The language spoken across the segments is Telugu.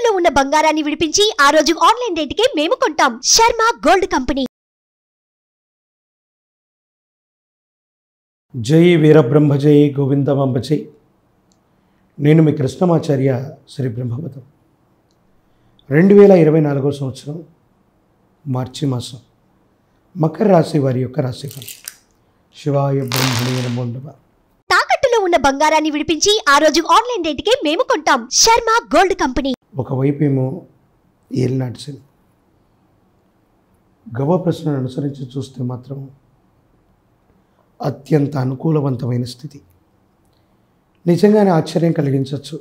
తాకట్టులో ఉన్న బంగారాన్ని విడిపించి ఆ రోజు ఆన్లైన్ రేటుకే మేము కొంటాం. Sharma gold company. జై వీరబ్రహ్మ జై గోవిందమాంబ జై. నేను మీ కృష్ణమాచార్య శ్రీ బ్రహ్మవతం. 2024 సంవత్సరం మార్చి మాసం మకర రాశి వారి యొక్క రాశిఫలం. శివాయ బ్రహ్మణే నమో నమః. తాకట్టులో ఉన్న బంగారాన్ని విడిపించి ఆ రోజు ఆన్లైన్ రేటుకే మేము కొంటాం. Sharma gold company. ఒకవైపు ఏమో ఏలినాటి శని. గవ ప్రశ్నను అనుసరించి చూస్తే మాత్రం అత్యంత అనుకూలవంతమైన స్థితి. నిజంగానే ఆశ్చర్యం కలిగించవచ్చు.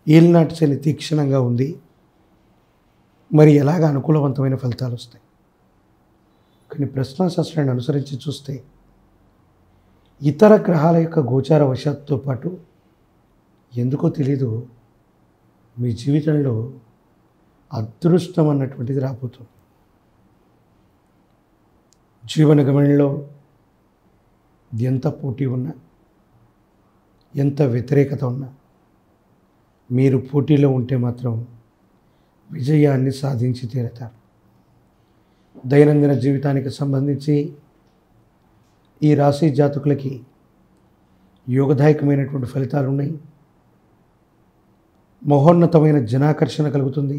ఏలినాటి శని తీక్షణంగా ఉంది, మరి ఎలాగ అనుకూలవంతమైన ఫలితాలు వస్తాయి? కానీ ప్రశ్నాశాస్త్రాన్ని అనుసరించి చూస్తే ఇతర గ్రహాల యొక్క గోచార వశాత్తో పాటు ఎందుకో తెలీదు మీ జీవితంలో అదృష్టం అన్నటువంటిది రాబోతుంది. జీవన గమనంలో ఎంత పోటీ ఉన్నా, ఎంత వ్యతిరేకత ఉన్నా, మీరు పోటీలో ఉంటే మాత్రం విజయాన్ని సాధించి తీరుతారు. దైనందిన జీవితానికి సంబంధించి ఈ రాశి జాతకులకి యోగదాయకమైనటువంటి ఫలితాలు ఉన్నాయి. మహోన్నతమైన జనాకర్షణ కలుగుతుంది.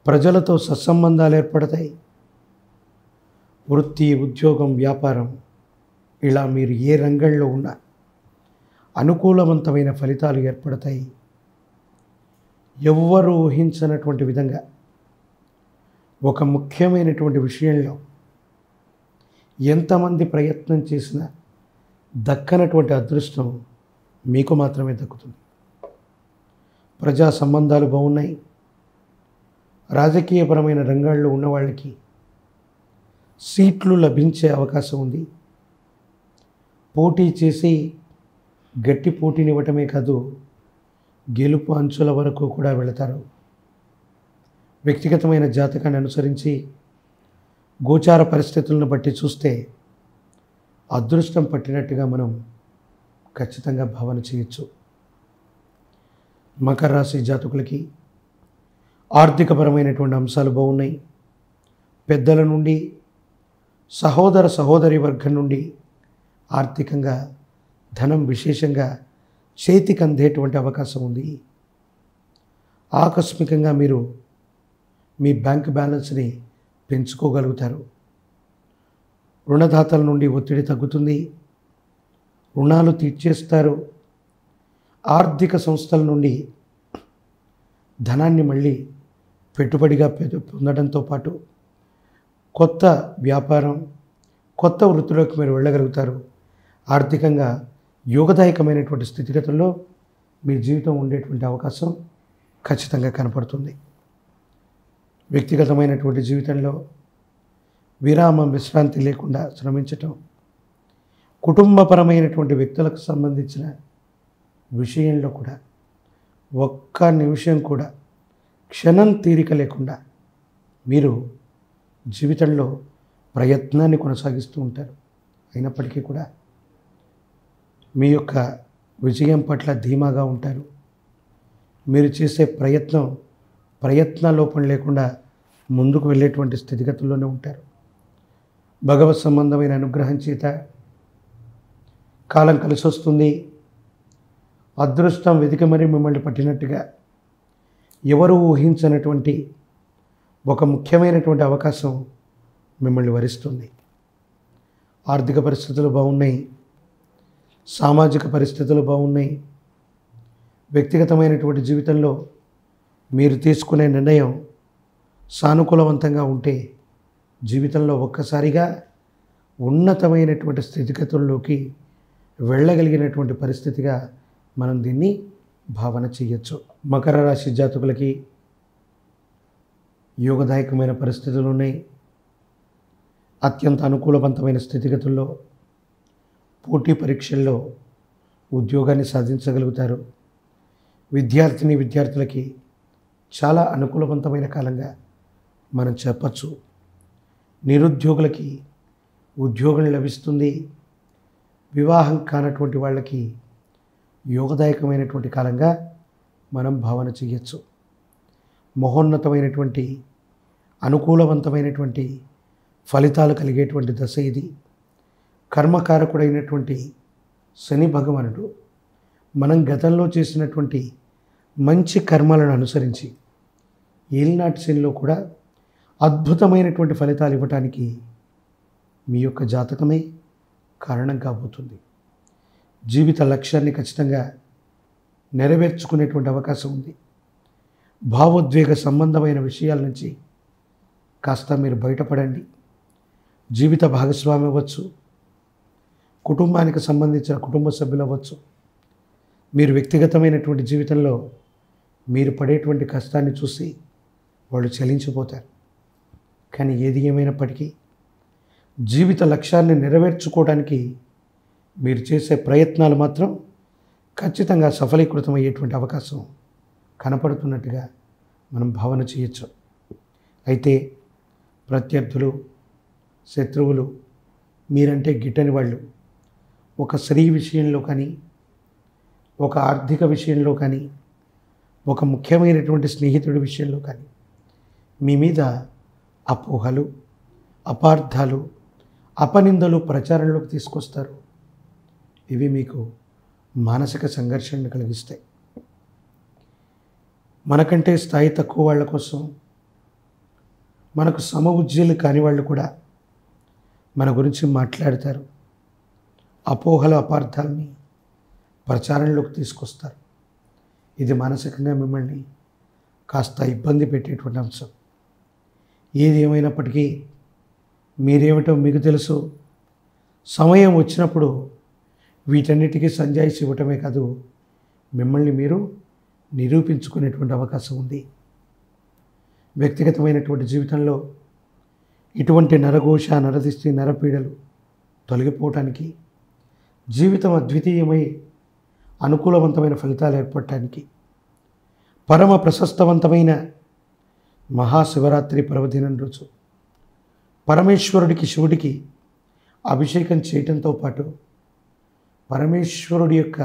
ప్రజలతో సత్సంబంధాలు ఏర్పడతాయి. వృత్తి, ఉద్యోగం, వ్యాపారం, ఇలా మీరు ఏ రంగంలో ఉన్నా అనుకూలవంతమైన ఫలితాలు ఏర్పడతాయి. ఎవ్వరూ ఊహించనటువంటి విధంగా ఒక ముఖ్యమైనటువంటి విషయంలో ఎంతమంది ప్రయత్నం చేసినా దక్కనటువంటి అదృష్టం మీకు మాత్రమే దక్కుతుంది. ప్రజా సంబంధాలు బాగున్నాయి. రాజకీయపరమైన రంగాల్లో ఉన్న వాళ్ళకి సీట్లు లభించే అవకాశం ఉంది. పోటీ చేసి గట్టి పోటీనివ్వటమే కాదు, గెలుపు అంచుల వరకు కూడా వెళతారు. వ్యక్తిగతమైన జాతకాన్ని అనుసరించి గోచార పరిస్థితులను బట్టి చూస్తే అదృష్టం పట్టినట్టుగా మనం ఖచ్చితంగా భావన చేయొచ్చు. మకర రాశి జాతకులకి ఆర్థికపరమైనటువంటి అంశాలు బాగున్నాయి. పెద్దల నుండి, సహోదర సహోదరి వర్గం నుండి ఆర్థికంగా ధనం విశేషంగా చేతికి అందేటువంటి అవకాశం ఉంది. ఆకస్మికంగా మీరు మీ బ్యాంక్ బ్యాలెన్స్ని పెంచుకోగలుగుతారు. రుణదాతల నుండి ఒత్తిడి తగ్గుతుంది. రుణాలు తీర్చేస్తారు. ఆర్థిక సంస్థల నుండి ధనాన్ని మళ్ళీ పెట్టుబడిగా పొందడంతో పాటు కొత్త వ్యాపారం, కొత్త వృత్తిలోకి మీరు వెళ్ళగలుగుతారు. ఆర్థికంగా యోగదాయకమైనటువంటి స్థితిగతుల్లో మీ జీవితం ఉండేటువంటి అవకాశం ఖచ్చితంగా కనపడుతుంది. వ్యక్తిగతమైనటువంటి జీవితంలో విరామం, విశ్రాంతి లేకుండా శ్రమించటం, కుటుంబపరమైనటువంటి వ్యక్తులకు సంబంధించిన విషయంలో కూడా ఒక్క నిమిషం కూడా క్షణం తీరిక లేకుండా మీరు జీవితంలో ప్రయత్నాన్ని కొనసాగిస్తూ ఉంటారు. అయినప్పటికీ కూడా మీ యొక్క విజయం పట్ల ధీమాగా ఉంటారు. మీరు చేసే ప్రయత్న లోపం లేకుండా ముందుకు వెళ్ళేటువంటి స్థితిగతుల్లోనే ఉంటారు. భగవత్ సంబంధమైన అనుగ్రహం చేత కాలం కలిసి వస్తుంది. అదృష్టం వెతికి మరీ మిమ్మల్ని పట్టినట్టుగా ఎవరు ఊహించనటువంటి ఒక ముఖ్యమైనటువంటి అవకాశం మిమ్మల్ని వరిస్తుంది. ఆర్థిక పరిస్థితులు బాగున్నాయి. సామాజిక పరిస్థితులు బాగున్నాయి. వ్యక్తిగతమైనటువంటి జీవితంలో మీరు తీసుకునే నిర్ణయం సానుకూలవంతంగా ఉంటే జీవితంలో ఒక్కసారిగా ఉన్నతమైనటువంటి స్థితిగతుల్లోకి వెళ్ళగలిగినటువంటి పరిస్థితిగా మనం దీన్ని భావన చేయొచ్చు. మకర రాశి జాతకులకి యోగదాయకమైన పరిస్థితులు ఉన్నాయి. అత్యంత అనుకూలవంతమైన స్థితిగతుల్లో పోటీ పరీక్షల్లో ఉద్యోగాన్ని సాధించగలుగుతారు. విద్యార్థులకి చాలా అనుకూలవంతమైన కాలంగా మనం చెప్పచ్చు. నిరుద్యోగులకి ఉద్యోగం లభిస్తుంది. వివాహం కానటువంటి వాళ్ళకి యోగదాయకమైనటువంటి కాలంగా మనం భావన చేయొచ్చు. మహోన్నతమైనటువంటి అనుకూలవంతమైనటువంటి ఫలితాలు కలిగేటువంటి దశ ఇది. కర్మకారకుడైనటువంటి శని భగవానుడు మనం గతంలో చేసినటువంటి మంచి కర్మలను అనుసరించి ఏలినాటి శనిలో కూడా అద్భుతమైనటువంటి ఫలితాలు ఇవ్వటానికి మీ యొక్క జాతకమే కారణం కాబోతుంది. జీవిత లక్ష్యాన్ని ఖచ్చితంగా నెరవేర్చుకునేటువంటి అవకాశం ఉంది. భావోద్వేగ సంబంధమైన విషయాల నుంచి కాస్త మీరు బయటపడండి. జీవిత భాగస్వామి అవ్వచ్చు, కుటుంబానికి సంబంధించిన కుటుంబ సభ్యులు అవ్వచ్చు. మీరు వ్యక్తిగతమైనటువంటి జీవితంలో మీరు పడేటువంటి కష్టాన్ని చూసి వాళ్ళు చలించిపోతారు. కానీ ఏది ఏమైనప్పటికీ జీవిత లక్ష్యాన్ని నెరవేర్చుకోవడానికి మీరు చేసే ప్రయత్నాలు మాత్రం ఖచ్చితంగా సఫలీకృతమయ్యేటువంటి అవకాశం కనపడుతున్నట్టుగా మనం భావన చేయొచ్చు. అయితే ప్రత్యర్థులు, శత్రువులు, మీరంటే గిట్టని వాళ్ళు ఒక స్త్రీ విషయంలో కానీ, ఒక ఆర్థిక విషయంలో కానీ, ఒక ముఖ్యమైనటువంటి స్నేహితుడి విషయంలో కానీ మీ మీద అపోహలు, అపార్థాలు, అపనిందలు ప్రచారంలోకి తీసుకొస్తారు. ఇవి మీకు మానసిక సంఘర్షణను కలిగిస్తాయి. మనకంటే స్థాయి తక్కువ వాళ్ళ కోసం, మనకు సమ ఉజ్జీలు కాని వాళ్ళు కూడా మన గురించి మాట్లాడతారు. అపోహలు, అపార్థాలని ప్రచారంలోకి తీసుకొస్తారు. ఇది మానసికంగా మిమ్మల్ని కాస్త ఇబ్బంది పెట్టేటువంటి అంశం. ఏది ఏమైనప్పటికీ మీరేమిటో మీకు తెలుసు. సమయం వచ్చినప్పుడు వీటన్నిటికీ సంజాయిషి ఇవ్వటమే కాదు, మిమ్మల్ని మీరు నిరూపించుకునేటువంటి అవకాశం ఉంది. వ్యక్తిగతమైనటువంటి జీవితంలో ఇటువంటి నరఘోష, నరదిష్టి, నరపీడలు తొలగిపోవటానికి, జీవితం అద్వితీయమై అనుకూలవంతమైన ఫలితాలు ఏర్పడటానికి పరమ ప్రశస్తవంతమైన మహాశివరాత్రి పర్వదినం రోజు పరమేశ్వరుడికి, శివుడికి అభిషేకం చేయటంతో పాటు పరమేశ్వరుడి యొక్క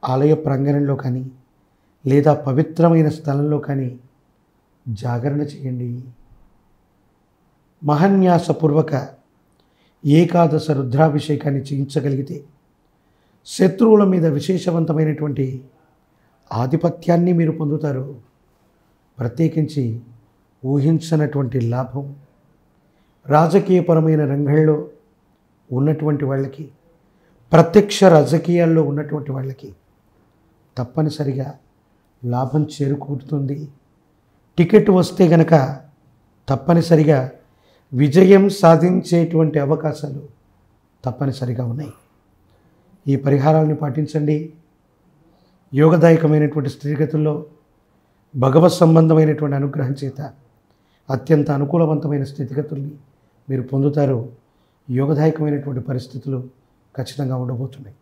ఆలయ ప్రాంగణంలో కానీ లేదా పవిత్రమైన స్థలంలో కానీ జాగరణ చేయండి. మహాన్యాసపూర్వక ఏకాదశ రుద్రాభిషేకాన్ని చేయించగలిగితే శత్రువుల మీద విశేషవంతమైనటువంటి ఆధిపత్యాన్ని మీరు పొందుతారు. ప్రత్యేకించి ఊహించనటువంటి లాభం. రాజకీయపరమైన రంగంలో ఉన్నటువంటి వాళ్ళకి, ప్రత్యక్ష రాజకీయాల్లో ఉన్నటువంటి వాళ్ళకి తప్పనిసరిగా లాభం చేరుకుంటుంది. టికెట్ వస్తే గనక తప్పనిసరిగా విజయం సాధించేటువంటి అవకాశాలు తప్పనిసరిగా ఉన్నాయి. ఈ పరిహారాలను పాటించండి. యోగదాయకమైనటువంటి స్థితిగతుల్లో భగవత్ సంబంధమైనటువంటి అనుగ్రహం చేత అత్యంత అనుకూలవంతమైన స్థితిగతుల్ని మీరు పొందుతారు. యోగదాయకమైనటువంటి పరిస్థితులు ఖచ్చితంగా ఉండబోతున్నాయి.